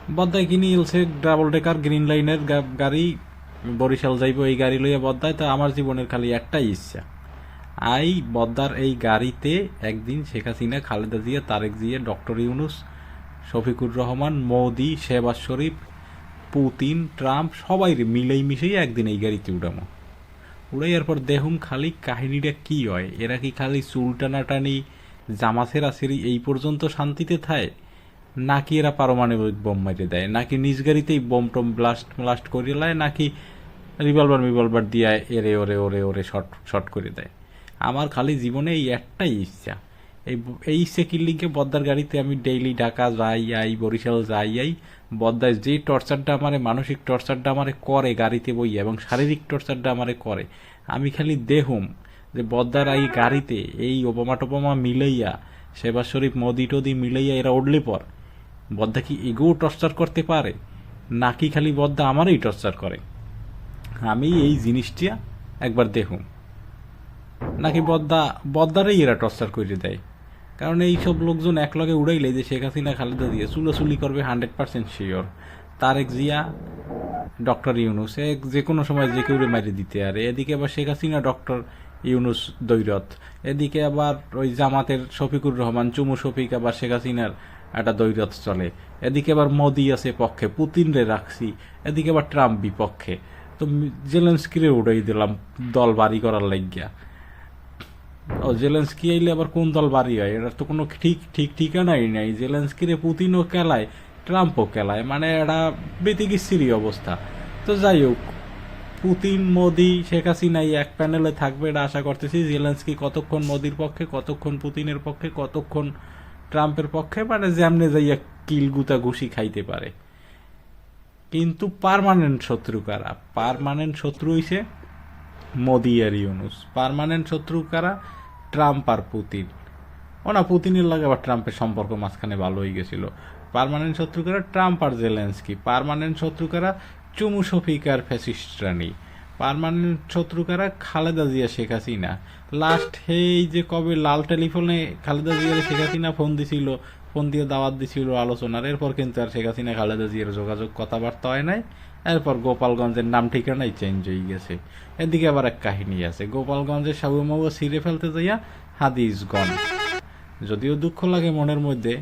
বদ্দায় কিনি ইলছে double decker green লাইনের গাড়ি, বরিশাল যাইব এই গাড়ি লইয়া বদ্দায়। তো আমার জীবনের খালি একটাই ইচ্ছা, বদ্দার এই গাড়িতে একদিন শেখ হাসিনা, খালেদা জিয়া, তারেক জিয়া, ডক্টর ইউনুস, শফিকুর রহমান, মোদি, শেহবাজ শরীফ, পুতিন, ট্রাম্প সবাই মিলেই মিশেই একদিন এই গাড়িতে উঠামো। উড়াইয়ার পর দেখুন খালি কাহিনীটা কি হয়। এরা কি খালি চুল টানাটানি, জামা ছেঁড়াছেড়ি এই পর্যন্ত শান্তিতে থায়, নাকি এরা পারমাণবিক বোম মাইরে দেয়, নাকি নিজ গাড়িতেই বোম টোম ব্লাস্ট করে লায়, নাকি রিভলভার দিয়ে এরে ওরে ওরে ওরে শর্ট শর্ট করে দেয়। আমার খালি জীবনে এই একটাই ইচ্ছা। এই ইচ্ছে কিল্লিংকে বদ্দার গাড়িতে আমি ডেইলি ঢাকা যাই আই, বরিশাল যাই আই, বদ্দায় যে টর্চারটা আমারে, মানসিক টর্চারটা আমারে করে গাড়িতে বই, এবং শারীরিক টর্চারটা আমারে করে, আমি খালি দেহুম যে বদ্দার এই গাড়িতে এই ওবামা টোবামা মিলাইয়া, শেহবাজ শরীফ, মোদি টোদি মিলাইয়া এরা উঠলে পর বদ্দা কি এগোও টর্চার করতে পারে, নাকি খালি বদ্দা আমারই টর্চার করে। আমি এই জিনিসটা একবার দেখুন, নাকি বদ্দারেই এরা টর্চার করে দেয়। কারণ এই সব লোকজন একলগে উড়াইলে যে শেখ হাসিনা, খালেদা দিয়ে চুলোচুলি করবে 100% শিওর। তারেক জিয়া, ডক্টর ইউনুস যে কোনো সময় যে কেউ মারি দিতে আর এদিকে আবার শেখ হাসিনা, ডক্টর ইউনুস দৈরত, এদিকে আবার ওই জামাতের শফিকুর রহমান, চুমু শফিক, আবার শেখ হাসিনার একটা দৈরত চলে, এদিকে আবার মোদি আছে পক্ষে, পুতিন রে রাখছি, এদিকে আবার ট্রাম্প বিপক্ষে। তো জেলেন্সকিরে উড়াই দিলাম দল বাড়ি করার লাগিয়া। ও জেলেন্সকি আইলে আবার কোন দল বাড়ি হয়, এটার তো কোনো ঠিকানাই নাই। জেলেন্সকিরে পুতিনও কেলায়, ট্রাম্পও কেলায়, মানে এটা বেতিকিচ্ছিরি অবস্থা। তো যাই হোক, পুতিন, মোদি, শেখ হাসিনা এক প্যানেলে থাকবে এটা আশা করতেছি। জেলেন্সকি কতক্ষণ মোদির পক্ষে, কতক্ষণ পুতিনের পক্ষে, কতক্ষণ ট্রাম্পের পক্ষে, মানে যেমনে যাইয়া কিল গুতা ঘুষি খাইতে পারে। কিন্তু পার্মানেন্ট শত্রু কারা? পার্মানেন্ট শত্রু হইছে মোদি আর ইউনুস। পার্মানেন্ট শত্রু কারা? ট্রাম্প আর পুতিন। ও না, পুতিনের লাগে আবার ট্রাম্পের সম্পর্ক মাঝখানে ভালো হয়ে গেছিল। পার্মানেন্ট শত্রু কারা? ট্রাম্প আর জেলেন্সকি। পার্মানেন্ট শত্রু কারা? চুমু শফিক আর ফ্যাসিস্ট রানী। পার্মানেন্ট শত্রু কারা? খালেদা জিয়া, শেখ হাসিনা। লাস্ট এই যে কবে লাল টেলিফোনে খালেদা জিয়ার শেখ হাসিনা ফোন দিছিল, ফোন দিয়ে দাওয়াত দিছিল আলোচনার, এরপর কিন্তু আর শেখ হাসিনা খালেদা জিয়ার যোগাযোগ কথাবার্তা হয় নাই। এরপর গোপালগঞ্জের নাম ঠিকানাই চেঞ্জ হয়ে গেছে। এদিকে আবার এক কাহিনী আছে, গোপালগঞ্জের সাবু মাবু ছিঁড়ে ফেলতে যাইয়া হাদি ইজ গন। যদিও দুঃখ লাগে মনের মধ্যে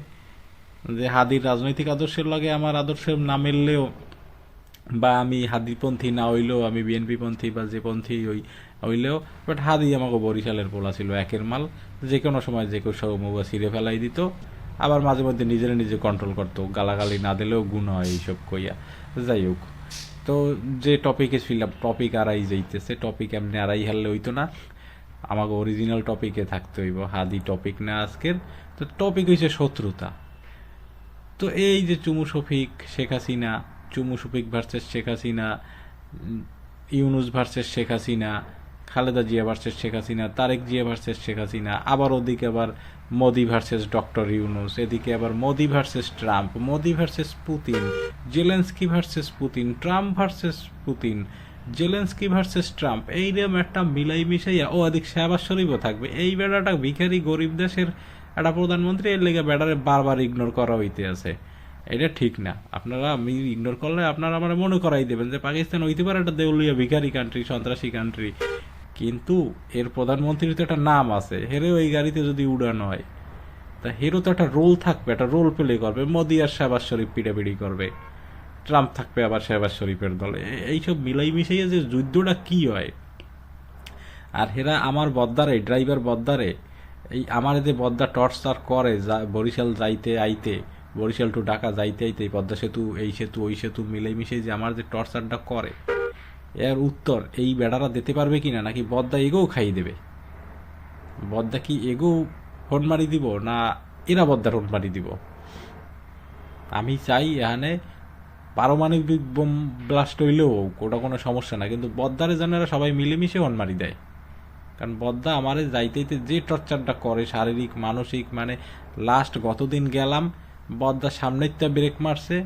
যে হাদির রাজনৈতিক আদর্শের লগে আমার আদর্শের না মিললেও, বা আমি হাদিপন্থী না হইলেও, আমি বিএনপি পন্থী বা যে পন্থী হইলেও, বাট হাদি আমাকে বরিশালের পোলা ছিল, একের মাল। যে কোনো সময় যে কেউ সব মুগা ছিঁড়ে ফেলাই দিত, আবার মাঝে মধ্যে নিজেরা নিজে কন্ট্রোল করতো, গালাগালি না দিলেও গুণ হয় এইসব কইয়া। যাই হোক, তো যে টপিকে ছিলাম, টপিক আড়াই যাইতেছে, টপিক এমনি আড়াই হারলে হইতো না, আমাকে অরিজিনাল টপিকে থাকতে হইব। হাদি টপিক না আজকের। তো টপিক হইছে শত্রুতা। তো এই যে চুমু শফিক, শেখ হাসিনা, চুমু Shafiq versus Sheikh Hasina, Yunus versus Sheikh Hasina, Khaleda Zia versus Sheikh Hasina, Tarique Zia versus Sheikh Hasina, আবার ওদিকে আবার মোদি ভার্সেস ডক্টর ইউনুস, এদিকে আবার Modi versus Trump, Modi versus Putin, Zelensky versus Putin, Trump versus Putin, Zelensky versus Trump, এইরকম একটা মিলাই মিশাইয়া, ও এদিক শাহবাজ শরীফও থাকবে। এই বেড়াটা ভিখারি গরিব দেশের একটা প্রধানমন্ত্রী, এর লেগে বেড়ারে বারবার ইগনোর করা হইতে আছে। এটা ঠিক না। আপনারা, আমি ইগনোর করলে আপনারা আমার মনে করাই দেবেন যে পাকিস্তান হইতে পারে একটা দেউলিয়া ভিখারি কান্ট্রি, সন্ত্রাসী কান্ট্রি, কিন্তু এর প্রধানমন্ত্রীর তো একটা নাম আছে। হেরেও এই গাড়িতে যদি উড়ানো হয়, তা হেরও তো একটা রোল থাকবে, একটা রোল প্লে করবে। মোদি আর শাহবাজ শরীফ পিটাপিটি করবে, ট্রাম্প থাকবে আবার শাহবাজ শরীফের দলে। এইসব মিলাই মিশাইয়া যে যুদ্ধটা কি হয়। আর হেরা আমার বদ্দারে, ড্রাইভার বদ্দারে, এই আমার যে বদ্দা টর্চার করে বরিশাল যাইতে আইতে, বরিশাল টু ঢাকা যাইতে আইতে, পদ্মা সেতু, এই সেতু, ওই সেতু মিলাই মিশে যে আমার যে টর্চারটা করে, এর উত্তর এই বেড়ারা দিতে পারবে কিনা, নাকি বদ্দা এগোও খাই দেবে? বদ্দা কি এগো ফোন মারি দিব, না এরা বদ্দার ফোন মারি দিব? আমি চাই এখানে পারমাণবিক বোম ব্লাস্ট হইলেও ওটা কোনো সমস্যা না, কিন্তু বদ্দারে যেন এরা সবাই মিলেমিশে ফোন মারি দেয়। কারণ বদ্দা আমারে যাইতেইতে যে টর্চারটা করে, শারীরিক মানসিক, মানে লাস্ট গতদিন গেলাম, বদ্দা সামনের তা ব্রেক মারছে,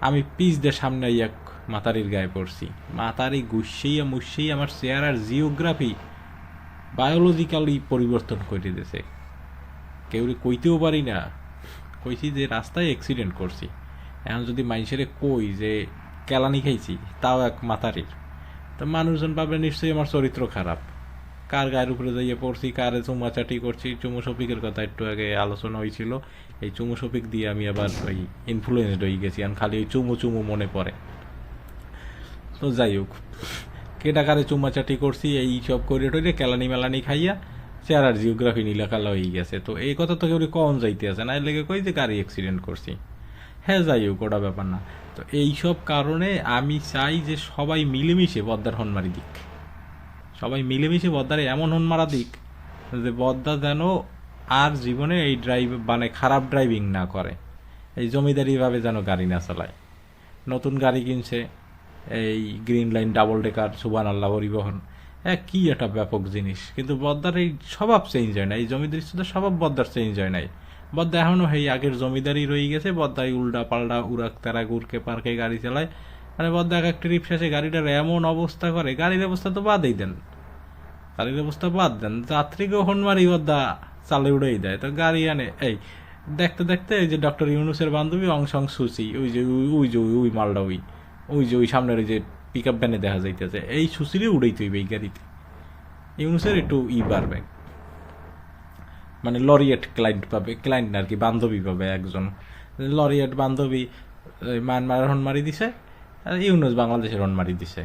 আমি পিস দিয়ে সামনে এক মাতারির গায়ে পড়ছি। মাতারি গুসেইয়া মুসেই আমার চেয়ার আর জিওগ্রাফি বায়োলজিক্যালি পরিবর্তন করে দিয়েছে। কেউ কইতেও পারি না, কইছি যে রাস্তায় অ্যাক্সিডেন্ট করছি। এখন যদি মানুষের কই যে কেলানি খাইছি, তাও এক মাতারির, তো মানুষজন ভাবে নিশ্চয়ই আমার চরিত্র খারাপ। কার গায়ের উপরে যাইয়ে পড়ছি, কারে চুমাচাটি করছি। চুমু শফিকের কথা একটু আগে আলোচনা হয়েছিল, এই চুমু শফিক দিয়ে আমি আবার ওই ইনফ্লুয়েন্সড হয়ে গেছি, এখন খালি ওই চুমু চুমু মনে পড়ে। তো যাই হোক, কেটা কারে চুমাচাটি করছি এই সব করে টরে কেলানি মেলানি খাইয়া চেহারার জিওগ্রাফি নীলাকালা হয়ে গেছে। তো এই কথা তো কেউ কম যাইতে আছে না, এর লেগে কই যে গাড়ি অ্যাক্সিডেন্ট করছি। হ্যাঁ যাই হোক, ওটা ব্যাপার না। তো এইসব কারণে আমি চাই যে সবাই মিলেমিশে বদ্দার হন মারি দিক, সবাই মিলেমিশে বদ্দারে এমন হন মারা দিক যে বদ্দা যেন আর জীবনে এই মানে খারাপ ড্রাইভিং না করে, এই জমিদারিভাবে যেন গাড়ি না চালায়। নতুন গাড়ি কিনছে, এই গ্রিন লাইন ডাবল ডেকার, সুবান আল্লাহ পরিবহন, কি একটা ব্যাপক জিনিস। কিন্তু বদ্দার এই স্বভাব চেঞ্জ হয় না, এই জমিদারি শুধু স্বভাব বদ্দার চেঞ্জ হয় নাই। বদ্দা এখনও এই আগের জমিদারি রয়ে গেছে, বদ্দাই উল্টা পাল্টা উড়াক তারা গুরকে পার্কে গাড়ি চালায়। মানে বদ্দা এক ট্রিপ শেষে গাড়িটার এমন অবস্থা করে, গাড়ির অবস্থা তো বাদই দেন, গাড়ির অবস্থা বাদ দেন, যাত্রীকে হন মারি বদ্দা চালে উড়েই দেয়। তো গাড়ি আনে এই দেখতে দেখতে এই যে ডক্টর ইউনুসের বান্ধবী অংশং সুচি, ওই যে ওই যে ওই মালটা ওই যে ওই সামনের ওই যে পিক আপ ভ্যানে দেখা যাইতেছে, এই সুচিরে উড়েই তৈবে এই গাড়িতে। ইউনুসের একটু বাড়বে, মানে লরিয়েট ক্লায়েন্ট পাবে, ক্লায়েন্ট আর কি বান্ধবী পাবে একজন। লরিয়েট বান্ধবী মায়ানমারের হন মারি দিছে, আর ইউনুস বাংলাদেশের হন মারি দিছে।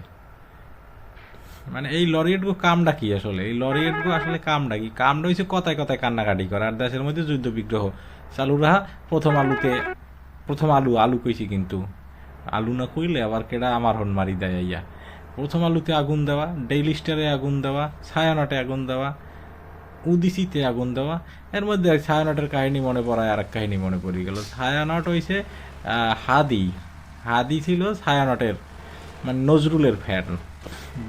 মানে এই লরিয়েটগো কামটা কি আসলে, এই লরিয়েটগো আসলে কামটা কি? কামটা হয়েছে কথায় কথায় কান্নাকাটি করা, আর দেশের মধ্যে যুদ্ধ বিগ্রহ চালু রাহা। প্রথম আলু কইছি, কিন্তু আলু না কইলে আবার কেডা আমার হন মারি দেয় ইয়া। প্রথম আলুতে আগুন দেওয়া, ডেইলি স্টারে আগুন দেওয়া, ছায়ানটে আগুন দেওয়া, উদিসিতে আগুন দেওয়া। এর মধ্যে ছায়ানটের কাহিনী মনে পড়ায় আর এক কাহিনী মনে পড়ে গেল। ছায়ানট হয়েছে হাদি ছিল ছায়ানটের, মানে নজরুলের ফ্যান,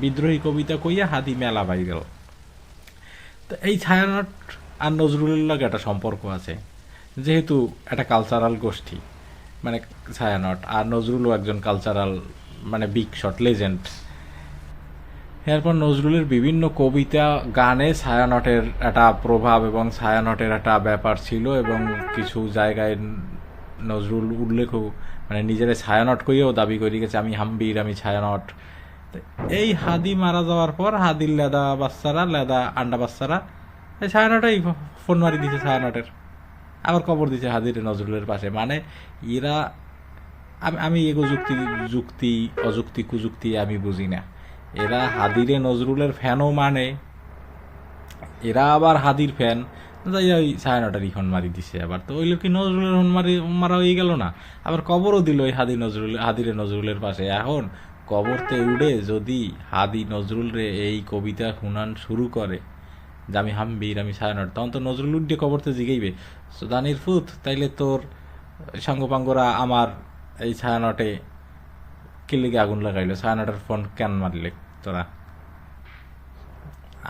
বিদ্রোহী কবিতা কইয়া হাদি মেলা পাই গেল। তো এই ছায়ানট আর নজরুলের লগে একটা সম্পর্ক আছে, যেহেতু একটা কালচারাল গোষ্ঠী, মানে ছায়ানট আর নজরুলও একজন কালচারাল, মানে বিগ শট লেজেন্ড। এরপর নজরুলের বিভিন্ন কবিতা গানে ছায়ানটের একটা প্রভাব এবং ছায়ানটের একটা ব্যাপার ছিল, এবং কিছু জায়গায় নজরুল উল্লেখও, মানে নিজেরা ছায়ানট করিয়েও দাবি করে গেছে, আমি হাম্বির, আমি ছায়ানট। এই হাদি মারা যাওয়ার পর হাদির লেদা আন্ডা বাচ্চারা এই ছায়ানটাই ফোন মারি দিছে, ছায়ানটের আবার কবর দিছে হাদির নজরুলের পাশে। মানে এরা, আমি এগো যুক্তি অযুক্তি কুযুক্তি আমি বুঝি না। এরা হাদিরে নজরুলের ফ্যানও মানে, এরা আবার হাদির ফ্যান, যাই ওই ছায়ানটারই হন মারি দিছে আবার। তো ওই লোক কি নজরুলের হন মারা হয়ে গেল না? আবার কবরও দিল ওই হাদিরে নজরুলের পাশে। এখন কবরতে উড়ে যদি হাদি নজরুল রে এই কবিতা শুনান শুরু করে যে আমি হাম্বির, আমি ছায়ানট, তখন তো নজরুল উঠে কবরতে জিগাইবে, সুদানির ফুত, তাইলে তোর সাঙ্গপাঙ্গরা আমার এই ছায়ানটে কিলিগে আগুন লাগাইলো, ছায়ানটের ফোন কেন মারলে তোরা?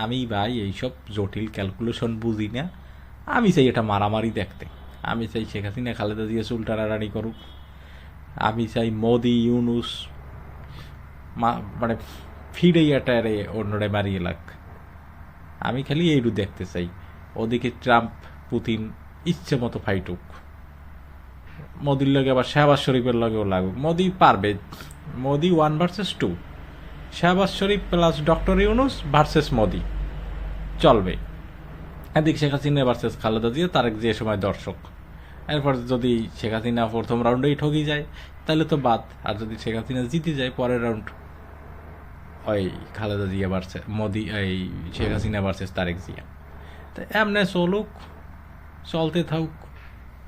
আমি ভাই এইসব জটিল ক্যালকুলেশন বুঝি না। আমি চাই এটা মারামারি দেখতে, আমি চাই শেখ হাসিনা খালেদা জিয়া চুল টানাটানি করুক, আমি চাই মোদি ইউনুস মানে ফিডাইয়াটারে অন্যরে মারিয়ে লাগ। আমি খালি এইটু দেখতে চাই। ওদিকে ট্রাম্প পুতিন ইচ্ছে মতো ফাইটুক, মোদির লগে আবার শাহবাজ শরীফের লগেও লাগুক, মোদি পারবে। Modi 1 versus 2, Shahbaz Sharif plus doctor Yunus versus Modi চলবে। এদিকে শেখ হাসিনা ভার্সেস খালেদা জিয়া, তারেক যে সময় দর্শক। এরপর যদি শেখ হাসিনা প্রথম রাউন্ডেই ঠকি যায় তাহলে তো বাদ, আর যদি শেখ হাসিনা জিতে যায় পরের রাউন্ড ওই খালেদা জিয়া ভার্সেস মোদি, এই শেখ হাসিনা ভার্সেস তারেক জিয়া। তো এমনি চলুক, চলতে থাকুক,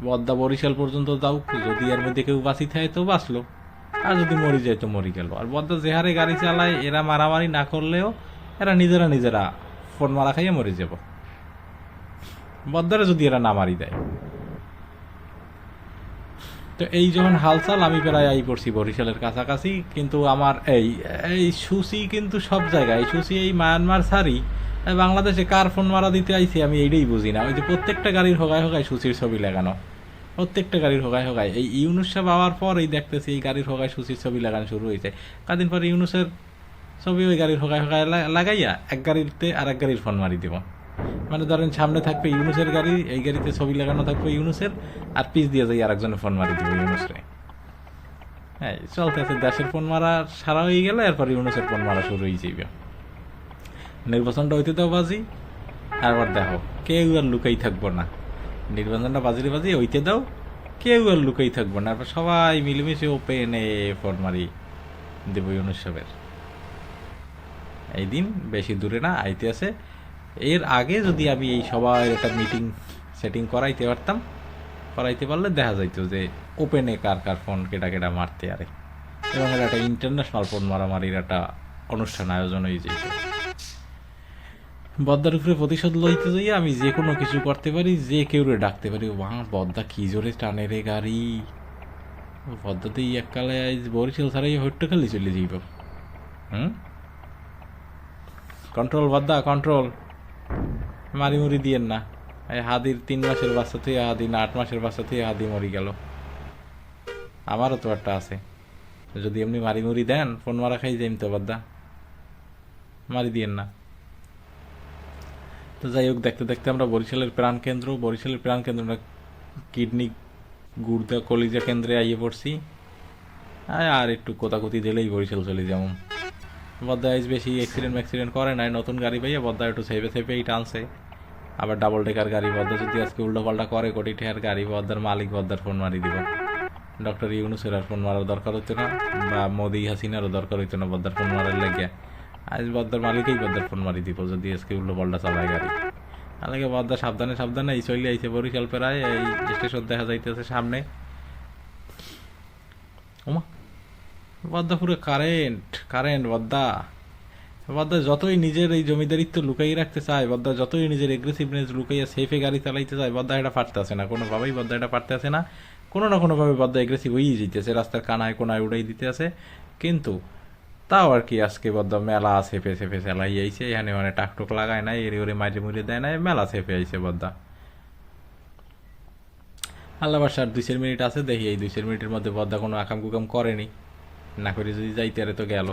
বদ্দা বরিশাল পর্যন্ত যাউক। যদি এর মধ্যে কেউ বাঁচি থাকে তো বাঁচলো, আর যদি মরি যায় তো মরি গেল। আর বদ্দা যে হারে গাড়ি চালায়, এরা মারামারি না করলেও এরা নিজেরা ফোন মারা খাইয়ে মরে যাব, বদ্দারে যদি এরা না মারি দেয়। তো এই যখন হালচাল, আমি প্রায় আই পড়ছি বরিশালের কাছাকাছি, কিন্তু আমার এই সুসি কিন্তু সব জায়গায়, সুসি এই মায়ানমার ছাড়ি বাংলাদেশে কার ফোন মারা দিতে আইছি আমি এইটাই বুঝি না। ওই যে প্রত্যেকটা গাড়ির হোগায় সুচির ছবি লাগানো, প্রত্যেকটা গাড়ির হোগায় এই ইউনুস সাহেব আওয়ার পর এই দেখতেছি এই গাড়ির হোগায় সুচির ছবি লাগানো শুরু হয়েছে। কদিন পরে ইউনুসের ছবি ওই গাড়ির হোগায় লাগাইয়া এক গাড়িতে আর এক গাড়ির ফোন মারি দিব। মানে ধরেন সামনে থাকবে ইউনুসের গাড়ি, এই গাড়িতে ছবি লাগানো থাকবে ইউনুসের, আর পিছ দিয়ে যাই আর একজনের ফোন মারি দিব ইউনুসরে। হ্যাঁ চলতেছে, দেশের ফোন মারা সারা হয়ে গেলে এরপর ইউনুসের ফোন মারা শুরু হয়ে যাবে। নির্বাচনটা হইতে দাও বাজি, আবার দেখো কেউ আর লুকাই থাকবো না। নির্বাচনটা বাজিরে বাজি হইতে দাও, কেউ আর লুকাই থাকবো না, এরপর সবাই মিলেমিশে ওপেনে ফোন মারি দেব ইউনুস সাহেবের। এই দিন বেশি দূরে না, আইতে আছে। এর আগে যদি আমি এই সবার একটা মিটিং সেটিং করাইতে পারতাম, করাইতে পারলে দেখা যাইতো যে ওপেনে কার কার ফোন কেটা কেটা মারতে আরে, এবং এটা একটা ইন্টারন্যাশনাল ফোন মারামারির একটা অনুষ্ঠান আয়োজন হয়ে যেত। বদ্দার উপরে প্রতিশোধ লইতে যাই আমি যে কোনো কিছু করতে পারি, যে কেউ ডাকতে পারি। বদ্দা কি জোরে টানে রে গাড়ি, বদ্দাতেই এককালে বরিশাল ছাড়াই হট্টখালি চলে যাইব। কন্ট্রোল বদ্দা কন্ট্রোল, মারি মুড়ি দিয়েন না। এই হাদির 3 মাসের বাচ্চা থেকে হাদি না 8 মাসের বাচ্চা থেকে হাদি মরি গেল। আমারও তো একটা আছে, যদি এমনি মারি মুড়ি দেন ফোন মারা খাই যাইম তো বদ্দা, মারি দিয়েন না। তো যাই হোক, দেখতে দেখতে আমরা বরিশালের প্রাণকেন্দ্র না কিডনি গুর্দা কলিজা কেন্দ্রে আইয়ে পড়ছি। আর একটু কোতাকুতি দিলেই বরিশাল চলে যেমন। বদ্দা আইজ বেশি অ্যাক্সিডেন্ট করে নাই, নতুন গাড়ি পাইয়া বদ্দা একটু সেপেই টানছে। আবার ডাবল ডেকার গাড়ি, বদ্দা যদি আজকে উল্টো পাল্টা করে কোটি টাকার গাড়ি, বদ্দার মালিক বদ্দার ফোন মারি দিব। ডক্টর ইউনুসের আর ফোন মারার দরকার হতো না, বা মোদি হাসিনারও দরকার হইতো না বদ্দার ফোন মারার লেগে। আজ বদ্দার মালিকই বদ্দার ফোন মারি দিব যদি আজকে উল্টো পাল্টা চালায় গাড়ি। আলাগে বদ্দা সাবধানে এই চলে আইছে বরিশাল প্রায়, এই স্টেশন দেখা যাইতেছে সামনে। ওমা বদ্দা পুরো কারেন্ট বদ্দা যতই নিজের এই জমিদারিত্ব লুকাই রাখতে চায়, বদ্দা যতই নিজের এগ্রেসিভনেস লুকাইয়া সেফে গাড়ি চালাইতে চায়, বদ্দা এটা পারতে আসে না কোনোভাবেই। বদ্দা এটা পারতে আসে না, কোনো না কোনোভাবে বদ্দা এগ্রেসিভ হয়েই যেতেছে, রাস্তার কোনায় উড়াই দিতে আছে। কিন্তু তাও আর কি, আজকে বদ্দা মেলা সেফে চালাই আইছে, এখানে মানে টাকটুক লাগায় নাই, এরে ওরে মাইরে মুড়ে দেয় নাই, মেলা সেফে আইছে বদ্দা। আল্লাহ বাসা আর 2 মিনিট আছে, দেখি এই 2 মিনিটের মধ্যে বদ্দা কোনো আকাম কুকাম করেনি, না করে যদি যাইতে আরে তো গেল।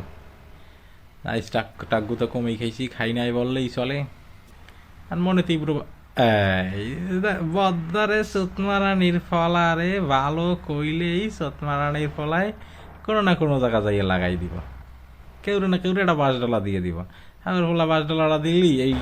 আইস টাকগু তো কমেই খাইছি, খাই নাই বললেই চলে। আর মনে তীব্র বদ্দারে সুতমারানির ফলারে ভালো কইলেই সুতমারানির ফলায় কোনো না কোনো জায়গা যাইয়ে লাগাই দিব, কেউ না কেউ একটা বাঁশ ডালা দিয়ে দিব। আমার ফলা বাঁশ ডালাটা দিলি এই